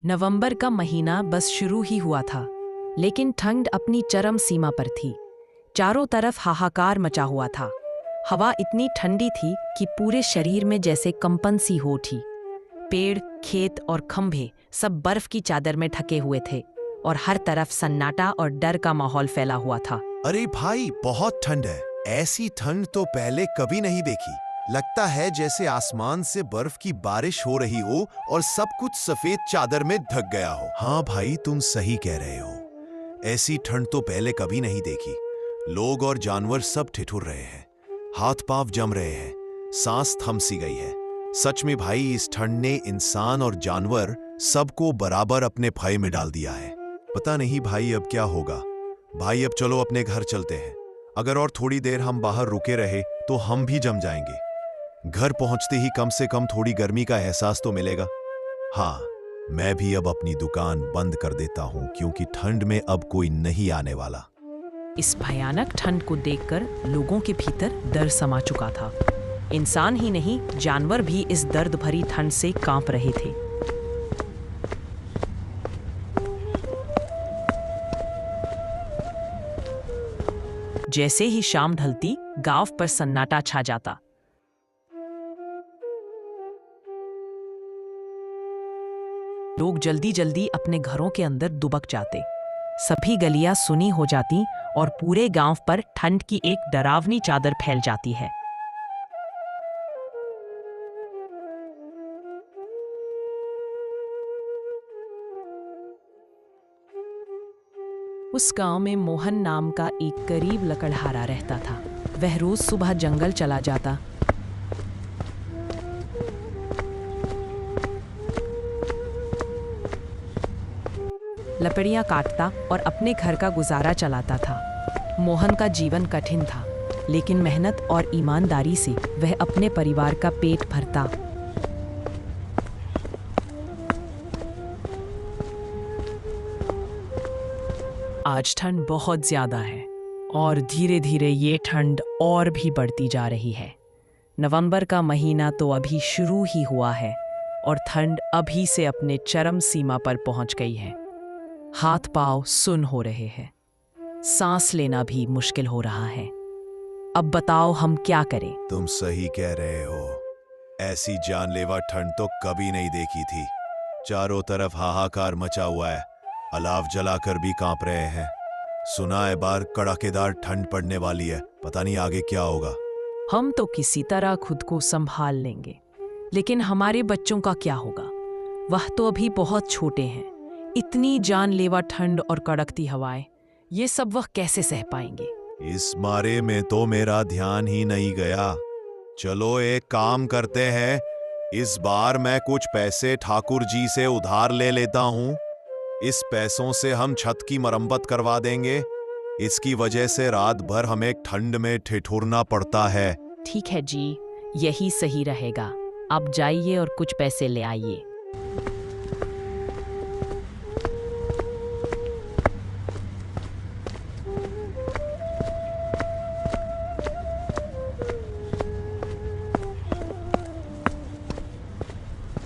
नवंबर का महीना बस शुरू ही हुआ था, लेकिन ठंड अपनी चरम सीमा पर थी। चारों तरफ हाहाकार मचा हुआ था। हवा इतनी ठंडी थी कि पूरे शरीर में जैसे कंपन सी हो उठी। पेड़, खेत और खंभे सब बर्फ की चादर में ढके हुए थे और हर तरफ सन्नाटा और डर का माहौल फैला हुआ था। अरे भाई, बहुत ठंड है। ऐसी ठंड तो पहले कभी नहीं देखी। लगता है जैसे आसमान से बर्फ की बारिश हो रही हो और सब कुछ सफेद चादर में ढक गया हो। हाँ भाई, तुम सही कह रहे हो। ऐसी ठंड तो पहले कभी नहीं देखी। लोग और जानवर सब ठिठुर रहे हैं, हाथ पांव जम रहे हैं, सांस थम सी गई है। सच में भाई, इस ठंड ने इंसान और जानवर सबको बराबर अपने भय में डाल दिया है। पता नहीं भाई अब क्या होगा। भाई अब चलो अपने घर चलते हैं। अगर और थोड़ी देर हम बाहर रुके रहे तो हम भी जम जाएंगे। घर पहुंचते ही कम से कम थोड़ी गर्मी का एहसास तो मिलेगा। हाँ, मैं भी अब अपनी दुकान बंद कर देता हूं, क्योंकि ठंड में अब कोई नहीं आने वाला। इस भयानक ठंड को देखकर लोगों के भीतर डर समा चुका था। इंसान ही नहीं, जानवर भी इस दर्द भरी ठंड से कांप रहे थे। जैसे ही शाम ढलती, गांव पर सन्नाटा छा जाता। लोग जल्दी जल्दी अपने घरों के अंदर दुबक जाते। सभी गलियां सुनी हो जाती और पूरे गांव पर ठंड की एक डरावनी चादर फैल जाती है। उस गांव में मोहन नाम का एक गरीब लकड़हारा रहता था। वह रोज सुबह जंगल चला जाता, लकड़ियां काटता और अपने घर का गुजारा चलाता था। मोहन का जीवन कठिन था, लेकिन मेहनत और ईमानदारी से वह अपने परिवार का पेट भरता। आज ठंड बहुत ज्यादा है और धीरे धीरे ये ठंड और भी बढ़ती जा रही है। नवंबर का महीना तो अभी शुरू ही हुआ है और ठंड अभी से अपने चरम सीमा पर पहुंच गई है। हाथ पांव सुन्न हो रहे हैं, सांस लेना भी मुश्किल हो रहा है। अब बताओ हम क्या करें? तुम सही कह रहे हो। ऐसी जानलेवा ठंड तो कभी नहीं देखी थी। चारों तरफ हाहाकार मचा हुआ है। अलाव जलाकर भी कांप रहे हैं। सुना है बार कड़ाकेदार ठंड पड़ने वाली है। पता नहीं आगे क्या होगा। हम तो किसी तरह खुद को संभाल लेंगे, लेकिन हमारे बच्चों का क्या होगा? वह तो अभी बहुत छोटे हैं। इतनी जानलेवा ठंड और कड़कती हवाएं, ये सब वह कैसे सह पाएंगे? इस बारे में तो मेरा ध्यान ही नहीं गया। चलो एक काम करते हैं, इस बार मैं कुछ पैसे ठाकुर जी से उधार ले लेता हूँ। इस पैसों से हम छत की मरम्मत करवा देंगे। इसकी वजह से रात भर हमें ठंड में ठिठुरना पड़ता है। ठीक है जी, यही सही रहेगा। आप जाइए और कुछ पैसे ले आइए।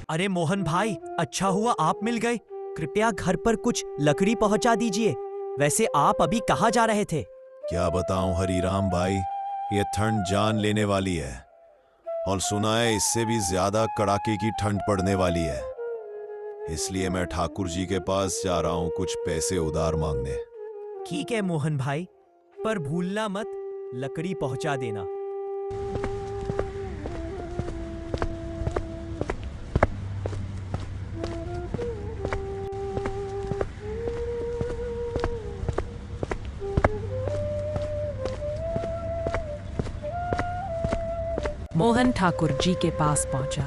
अरे मोहन भाई, अच्छा हुआ आप मिल गए। कृपया घर पर कुछ लकड़ी पहुंचा दीजिए। वैसे आप अभी कहाँ जा रहे थे? क्या बताऊं हरीराम भाई, ये ठंड जान लेने वाली है और सुना है इससे भी ज्यादा कड़ाके की ठंड पड़ने वाली है। इसलिए मैं ठाकुर जी के पास जा रहा हूं कुछ पैसे उधार मांगने। ठीक है मोहन भाई, पर भूलना मत, लकड़ी पहुंचा देना। मोहन ठाकुर जी के पास पहुंचा।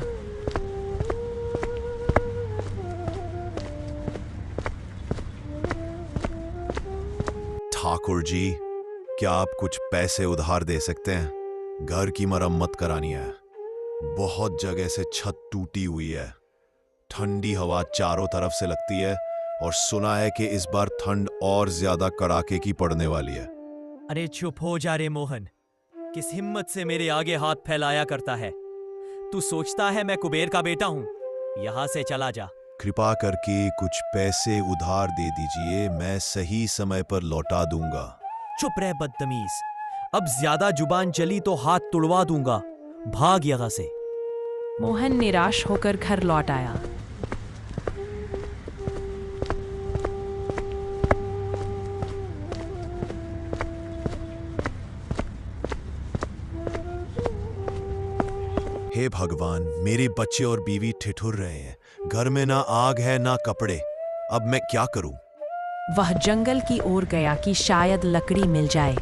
ठाकुर जी, क्या आप कुछ पैसे उधार दे सकते हैं? घर की मरम्मत करानी है। बहुत जगह से छत टूटी हुई है। ठंडी हवा चारों तरफ से लगती है और सुना है कि इस बार ठंड और ज्यादा कड़ाके की पड़ने वाली है। अरे चुप हो जा रे मोहन, किस हिम्मत से मेरे आगे हाथ फैलाया करता है? तू सोचता है मैं कुबेर का बेटा हूं? यहां से चला जा। कृपा करके कुछ पैसे उधार दे दीजिए, मैं सही समय पर लौटा दूंगा। चुप रह बदतमीज, अब ज्यादा जुबान चली तो हाथ तुड़वा दूंगा, भाग यहाँ से। मोहन निराश होकर घर लौट आया। हे भगवान, मेरे बच्चे और बीवी ठिठुर रहे हैं। घर में ना आग है ना कपड़े, अब मैं क्या करूं? वह जंगल की ओर गया कि शायद लकड़ी मिल जाए।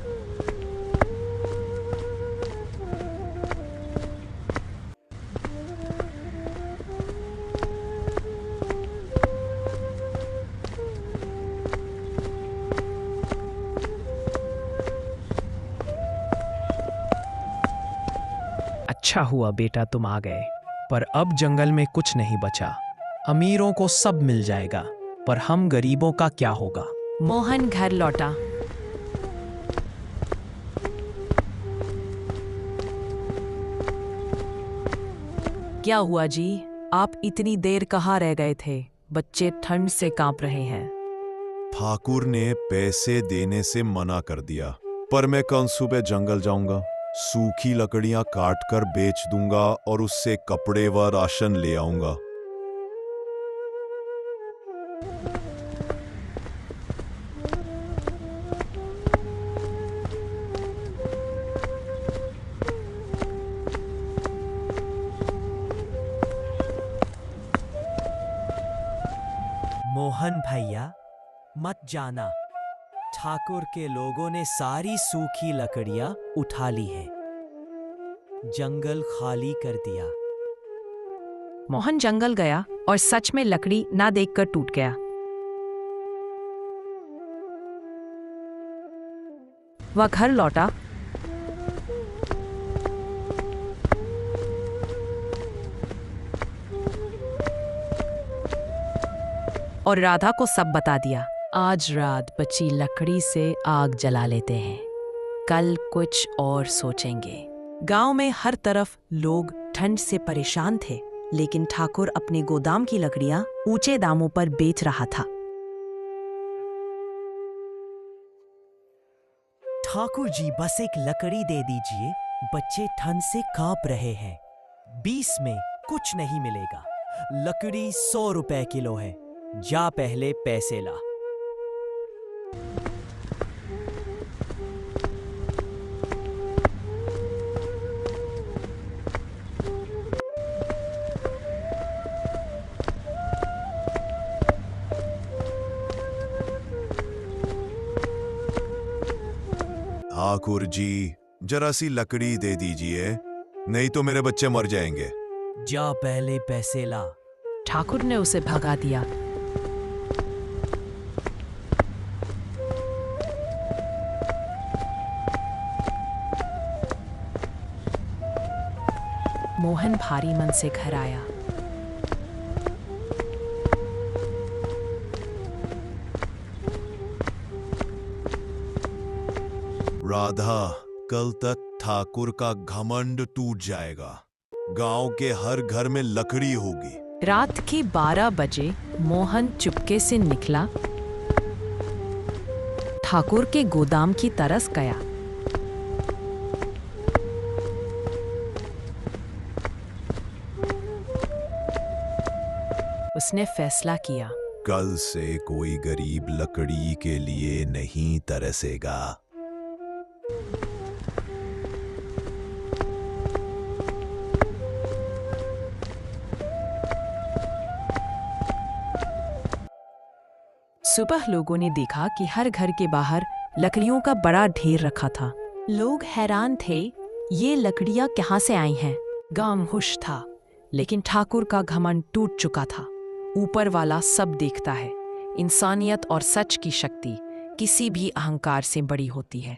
अच्छा हुआ बेटा तुम आ गए, पर अब जंगल में कुछ नहीं बचा। अमीरों को सब मिल जाएगा, पर हम गरीबों का क्या होगा? मोहन घर लौटा। क्या हुआ जी? आप इतनी देर कहाँ रह गए थे? बच्चे ठंड से कांप रहे हैं। ठाकुर ने पैसे देने से मना कर दिया, पर मैं कल सुबह जंगल जाऊंगा, सूखी लकड़ियां काट कर बेच दूंगा और उससे कपड़े व राशन ले आऊंगा। मोहन भैया मत जाना, ठाकुर के लोगों ने सारी सूखी लकड़ियां उठा ली है, जंगल खाली कर दिया। मोहन जंगल गया और सच में लकड़ी ना देखकर टूट गया। वह घर लौटा और राधा को सब बता दिया। आज रात बची लकड़ी से आग जला लेते हैं, कल कुछ और सोचेंगे। गांव में हर तरफ लोग ठंड से परेशान थे, लेकिन ठाकुर अपने गोदाम की लकड़ियां ऊंचे दामों पर बेच रहा था। ठाकुर जी बस एक लकड़ी दे दीजिए, बच्चे ठंड से कांप रहे हैं। 20 में कुछ नहीं मिलेगा, लकड़ी 100 रुपए किलो है, जा पहले पैसे ला। ठाकुर जी, जरा सी लकड़ी दे दीजिए, नहीं तो मेरे बच्चे मर जाएंगे। जा पहले पैसे ला। ठाकुर ने उसे भगा दिया। मोहन भारी मन से घर आया। राधा, कल तक ठाकुर का घमंड टूट जाएगा, गांव के हर घर में लकड़ी होगी। रात के 12 बजे मोहन चुपके से निकला, ठाकुर के गोदाम की तरफ गया। उसने फैसला किया, कल से कोई गरीब लकड़ी के लिए नहीं तरसेगा। सुबह लोगों ने देखा कि हर घर के बाहर लकड़ियों का बड़ा ढेर रखा था। लोग हैरान थे, ये लकड़ियां कहाँ से आई हैं? गांव खुश था, लेकिन ठाकुर का घमंड टूट चुका था। ऊपर वाला सब देखता है। इंसानियत और सच की शक्ति किसी भी अहंकार से बड़ी होती है।